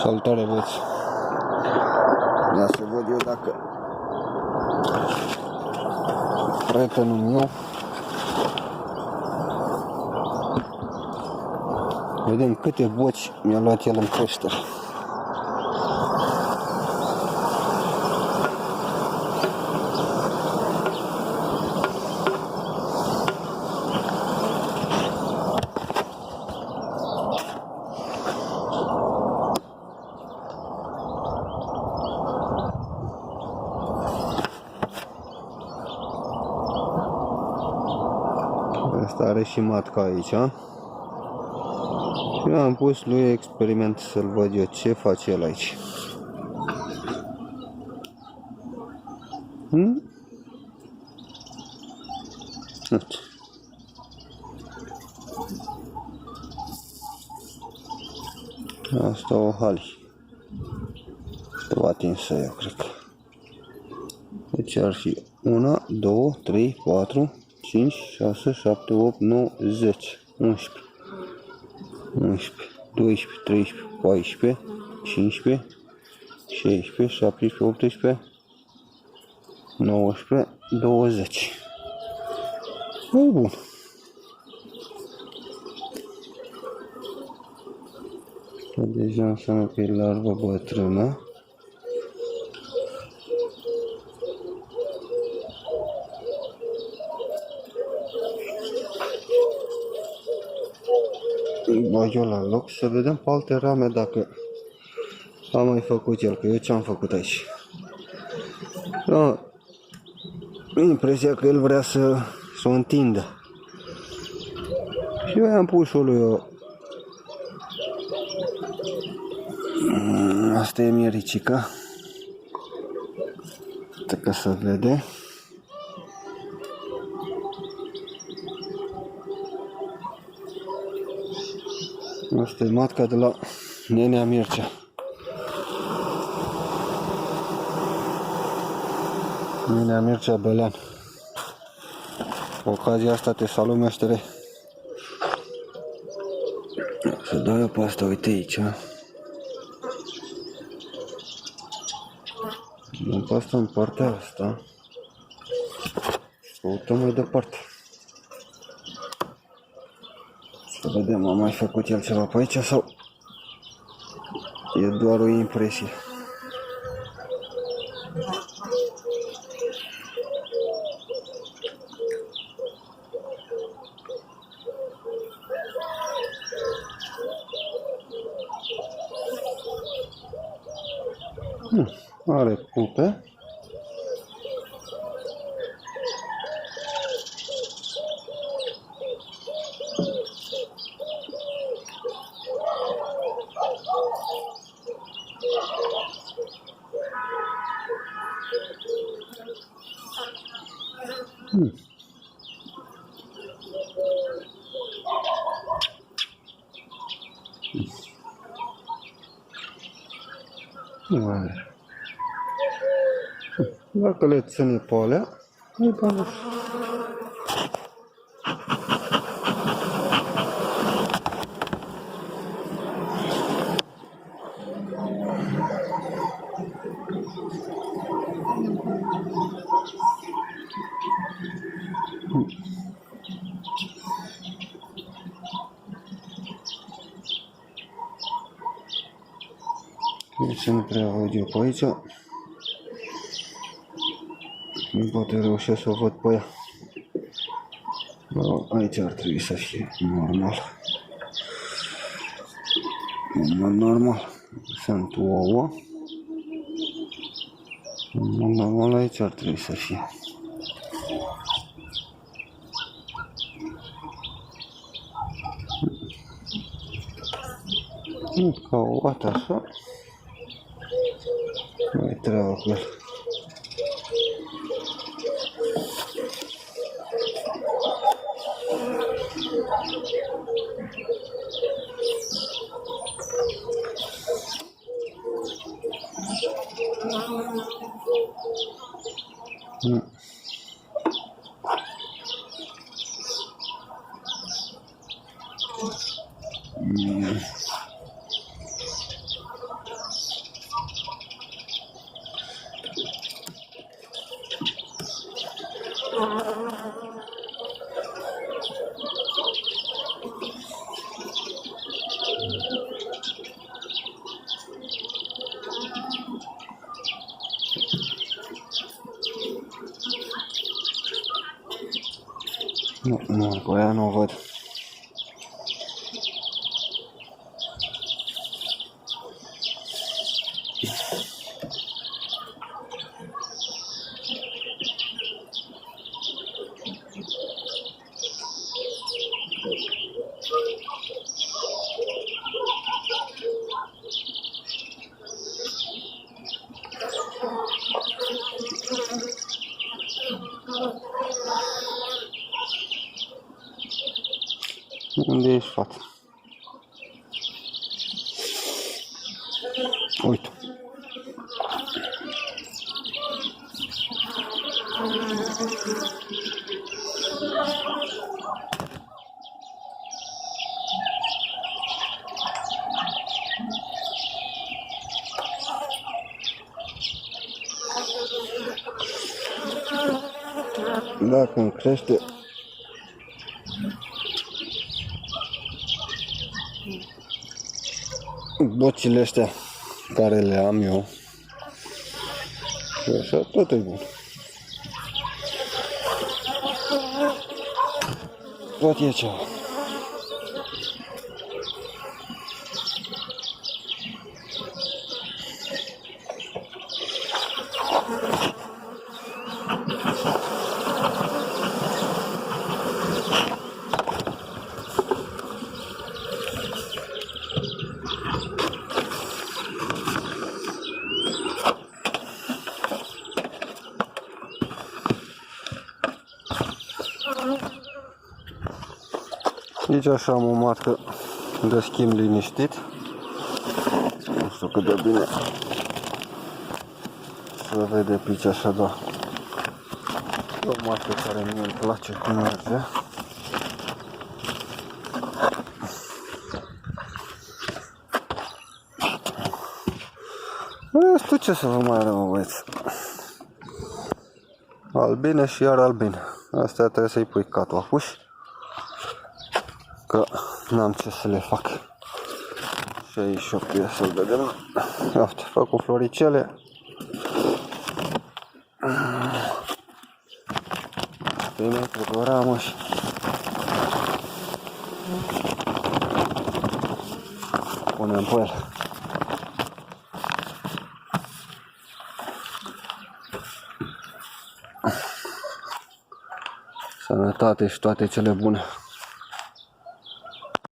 Salutare, băieți! Ia să văd eu dacă prietenul meu, vedem câte boci mi-a luat el în creștere. Asta are și matca aici. Și am pus lui experiment să-l văd eu ce face el aici. Asta o hali. Asta atinsă eu, cred că. Deci ar fi 1, 2, 3, 4, 5, 6, 7, 8, 9, 10, 11, 11, 12, 13, 14, 15, 16, 17, 18, 19, 20. E bun. Deja înseamnă că e larvă bătrână. Bag eu la loc să vedem pe alte rame dacă a mai făcut el, că eu ce am făcut aici. Am impresia că el vrea să o întindă. Și eu i-am pus și lui. Asta e miericica. Uite că se vede. Asta e matca de la Nenea Mircea. Nenea Mircea Belean. Cu ocazia asta te salut, meștere. Să dau eu pe asta, uite aici. Dăm pe asta în partea asta. Căutăm mai departe. Să vedem, am mai făcut el ceva pe aici sau e doar o impresie. Are pupe. Dacă le ține pe alea, îi bani. Deci nu prea văd eu pe aici. Nu poate reușesc să o văd pe ea. Aici ar trebui să fie normal. Normal. Sunt ouă. Normal aici ar trebui să fie. Ca o oată așa. Nu-i treabă cu el. Nu, cu aia nu o văd. Unde ești, fată? Uite. Dacă îmi crește bocile astea care le am eu, și așa tot e bun. Tot e ceva. Nici așa am o matcă de schimb liniștit. Nu știu cât de bine se vede pe aici așa, da. E o matcă care mie îmi place cum merge. Restul ce să vă mai rău, băieți? Albine și iar albine. Astea trebuie să-i pui catoafuș, că n-am ce să le fac. Și aici o piesă de grâu. Uite, fac cu floricele. Bine, cu ramă și punem pe el. Sănătate și toate cele bune.